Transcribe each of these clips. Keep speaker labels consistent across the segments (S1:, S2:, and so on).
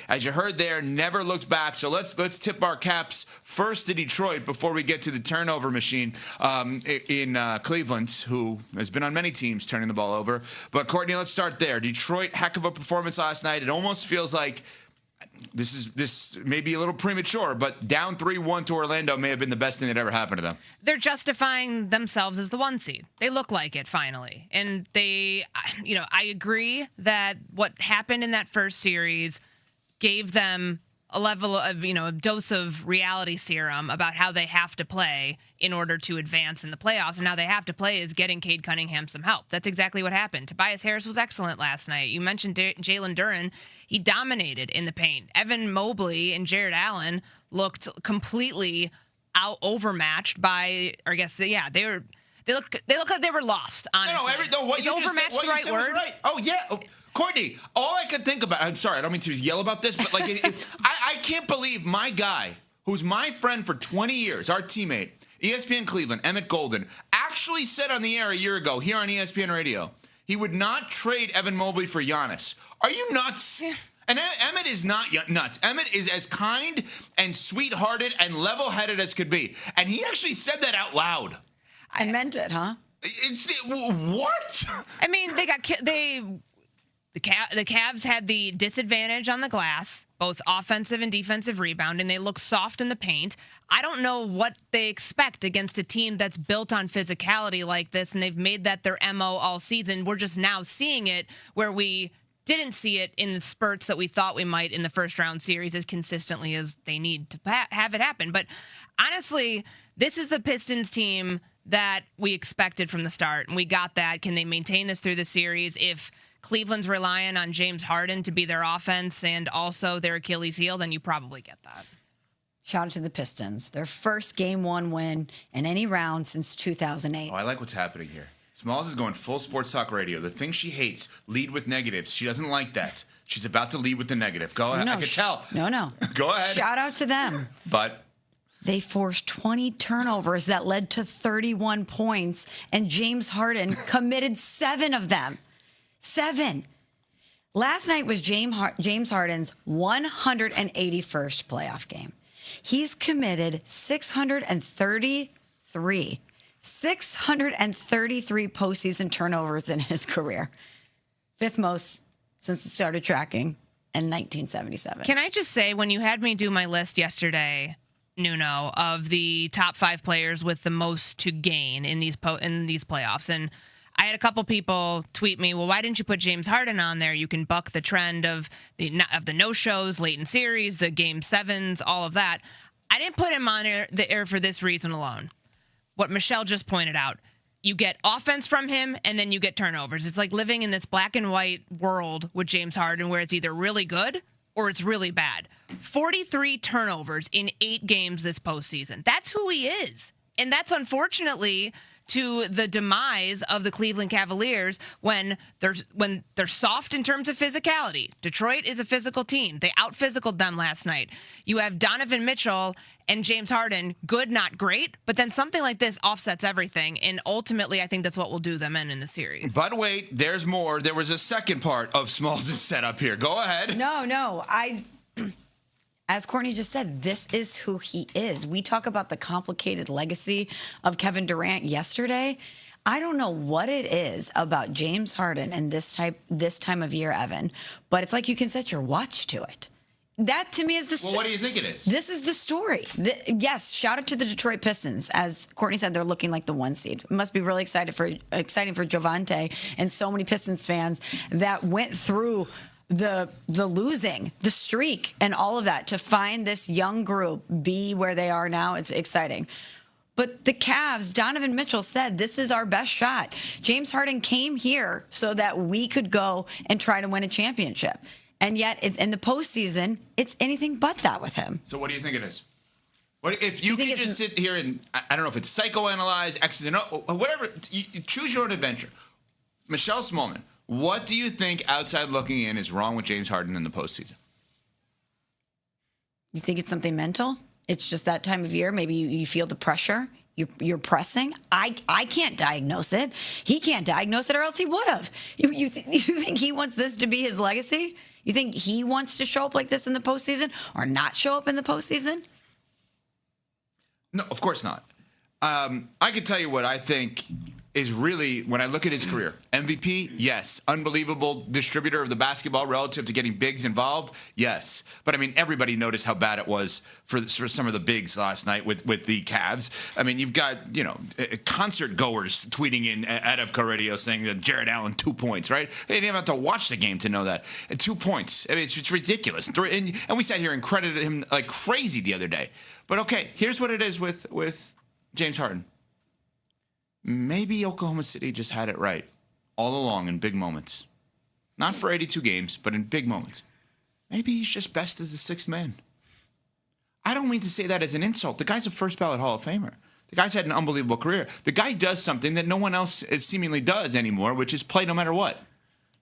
S1: as you heard there, never looked back. So let's tip our caps first to Detroit before we get to the turnover machine in Cleveland, who has been on many teams turning the ball over. But, Courtney, let's start there. Detroit, heck of a performance last night. It almost feels like this may be a little premature, but down 3-1 to Orlando may have been the best thing that ever happened to them.
S2: They're justifying themselves as the 1 seed. They look like it finally. And I agree that what happened in that first series gave them a level of, a dose of reality serum about how they have to play in order to advance in the playoffs. And how they have to play is getting Cade Cunningham some help. That's exactly what happened. Tobias Harris was excellent last night. You mentioned Jalen Duren. He dominated in the paint. Evan Mobley and Jared Allen looked completely overmatched by, or I guess, they look like they were lost, honestly.
S1: What
S2: is
S1: you
S2: overmatched
S1: just said,
S2: the right word?
S1: Right. Oh, yeah. Courtney, all I could think about, I'm sorry, I don't mean to yell about this, but I can't believe my guy, who's my friend for 20 years, our teammate, ESPN Cleveland, Emmett Golden, actually said on the air a year ago here on ESPN Radio, he would not trade Evan Mobley for Giannis. Are you nuts? Yeah. And Emmett is not nuts. Emmett is as kind and sweethearted and level-headed as could be. And he actually said that out loud.
S3: I meant it, huh?
S1: What?
S2: I mean, the Cavs had the disadvantage on the glass, both offensive and defensive rebound, and they look soft in the paint. I don't know what they expect against a team that's built on physicality like this, and they've made that their MO all season. We're just now seeing it where we didn't see it in the spurts that we thought we might in the first-round series as consistently as they need to have it happen. But honestly, this is the Pistons team that we expected from the start, and we got that. Can they maintain this through the series? If Cleveland's relying on James Harden to be their offense and also their Achilles heel, then you probably get that.
S3: Shout out to the Pistons. Their first Game 1 win in any round since 2008.
S1: Oh, I like what's happening here. Smalls is going full sports talk radio. The thing she hates, lead with negatives. She doesn't like that. She's about to lead with the negative. Go ahead.
S3: No,
S1: I can tell.
S3: No.
S1: Go ahead.
S3: Shout out to them.
S1: But
S3: they forced 20 turnovers that led to 31 points, and James Harden committed 7 of them. 7. Last night was James Harden's 181st playoff game. He's committed 633 postseason turnovers in his career. 5th most since it started tracking in 1977.
S2: Can I just say, when you had me do my list yesterday, Nuno, of the top 5 players with the most to gain in these playoffs, and I had a couple people tweet me, well, why didn't you put James Harden on there? You can buck the trend of the no-shows late in series, the Game 7s, all of that. I didn't put him on the air for this reason alone. What Michelle just pointed out. You get offense from him, and then you get turnovers. It's like living in this black and white world with James Harden where it's either really good or it's really bad. 43 turnovers in 8 games this postseason. That's who he is. And that's unfortunately to the demise of the Cleveland Cavaliers when they're soft in terms of physicality. Detroit is a physical team. They out-physicaled them last night. You have Donovan Mitchell and James Harden, good, not great, but then something like this offsets everything, and ultimately I think that's what will do them in the series.
S1: But wait, there's more. There was a second part of Smalls' setup here. Go ahead.
S3: No. As Courtney just said, this is who he is. We talk about the complicated legacy of Kevin Durant yesterday. I don't know what it is about James Harden and this time of year, Evan, but it's like you can set your watch to it. That, to me, is the story.
S1: Well, what do you think it is?
S3: This is the story. Yes, shout out to the Detroit Pistons. As Courtney said, they're looking like the 1 seed. It must be really exciting for Javante and so many Pistons fans that went through the losing, the streak, and all of that to find this young group be where they are now. It's exciting. But the Cavs, Donovan Mitchell said, this is our best shot. James Harden came here so that we could go and try to win a championship. And yet, in the postseason, it's anything but that with him.
S1: So what do you think it is? What if you could just sit here and, I don't know if it's psychoanalyze, X's and O's, whatever, you choose your own adventure. Michelle Smallman, what do you think, outside looking in, is wrong with James Harden in the postseason?
S3: You think it's something mental? It's just that time of year. Maybe you feel the pressure. You're pressing. I can't diagnose it. He can't diagnose it, or else he would have. You think he wants this to be his legacy? You think he wants to show up like this in the postseason or not show up in the postseason?
S1: No, of course not. I can tell you what I think is really, when I look at his career, MVP, yes. Unbelievable distributor of the basketball relative to getting bigs involved, yes. But, I mean, everybody noticed how bad it was for some of the bigs last night with the Cavs. I mean, you've got, concert goers tweeting in at Evco Radio saying that Jared Allen, 2 points, right? They didn't even have to watch the game to know that. And 2 points. I mean, it's ridiculous. And we sat here and credited him like crazy the other day. But, okay, here's what it is with James Harden. Maybe Oklahoma City just had it right all along in big moments. Not for 82 games, but in big moments. Maybe he's just best as the sixth man. I don't mean to say that as an insult. The guy's a first ballot Hall of Famer. The guy's had an unbelievable career. The guy does something that no one else seemingly does anymore, which is play no matter what.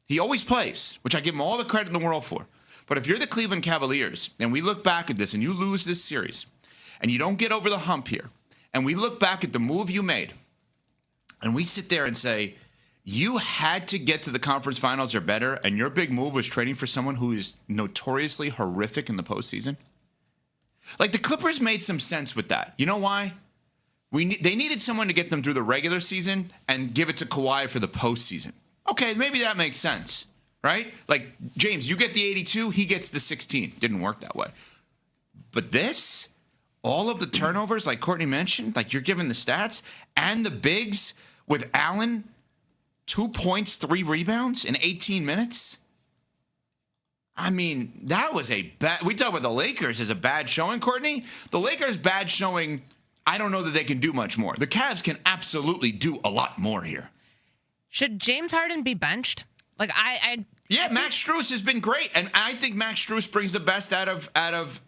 S1: He always plays, which I give him all the credit in the world for. But if you're the Cleveland Cavaliers and we look back at this and you lose this series and you don't get over the hump here, and we look back at the move you made, and we sit there and say, you had to get to the conference finals or better, and your big move was trading for someone who is notoriously horrific in the postseason. Like, the Clippers made some sense with that. You know why? They needed someone to get them through the regular season and give it to Kawhi for the postseason. Okay, maybe that makes sense, right? Like, James, you get the 82, he gets the 16. Didn't work that way. But this, all of the turnovers, like Courtney mentioned, like you're giving the stats, and the bigs with Allen, 2 points, 3 rebounds in 18 minutes. I mean, that was a bad. We talk about the Lakers as a bad showing, Courtney. The Lakers' bad showing, I don't know that they can do much more. The Cavs can absolutely do a lot more here.
S2: Should James Harden be benched? Like,
S1: Yeah, Max Strus has been great, and I think Max Strus brings the best out of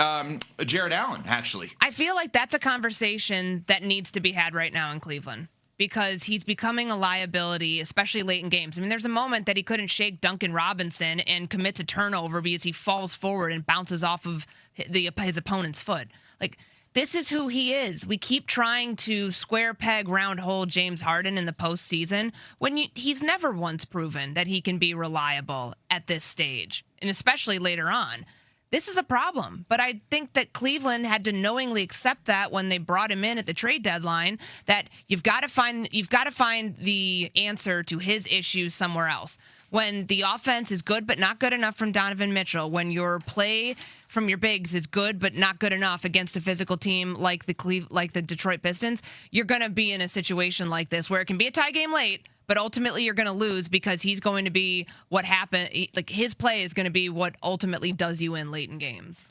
S1: Jared Allen. Actually,
S2: I feel like that's a conversation that needs to be had right now in Cleveland, because he's becoming a liability, especially late in games. I mean, there's a moment that he couldn't shake Duncan Robinson and commits a turnover because he falls forward and bounces off of his opponent's foot. Like, this is who he is. We keep trying to square peg, round hole James Harden in the postseason when he's never once proven that he can be reliable at this stage, and especially later on. This is a problem, but I think that Cleveland had to knowingly accept that when they brought him in at the trade deadline, that you've got to find the answer to his issues somewhere else. When the offense is good but not good enough from Donovan Mitchell, when your play from your bigs is good but not good enough against a physical team like the Detroit Pistons, you're going to be in a situation like this where it can be a tie game late, but ultimately you're going to lose because he's going to be what happened. Like, his play is going to be what ultimately does you in late in games.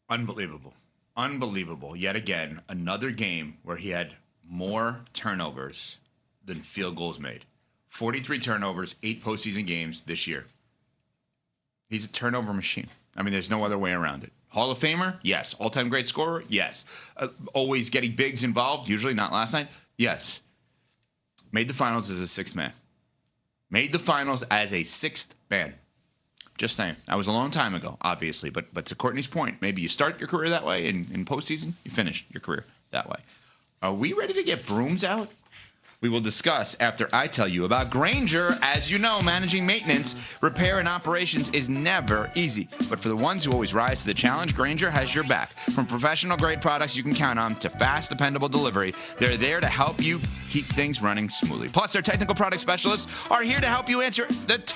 S1: Unbelievable. Yet again, another game where he had more turnovers than field goals made. 43 turnovers, 8 postseason games this year. He's a turnover machine. I mean, there's no other way around it. Hall of Famer? Yes. All-time great scorer? Yes. Always getting bigs involved? Usually not last night? Yes. Made the finals as a sixth man. Just saying. That was a long time ago, obviously. But to Courtney's point, maybe you start your career that way, and in postseason, you finish your career that way. Are we ready to get brooms out? We will discuss after I tell you about Grainger. As you know, managing maintenance, repair, and operations is never easy. But for the ones who always rise to the challenge, Grainger has your back. From professional-grade products you can count on to fast, dependable delivery, they're there to help you keep things running smoothly. Plus, their technical product specialists are here to help you answer the tough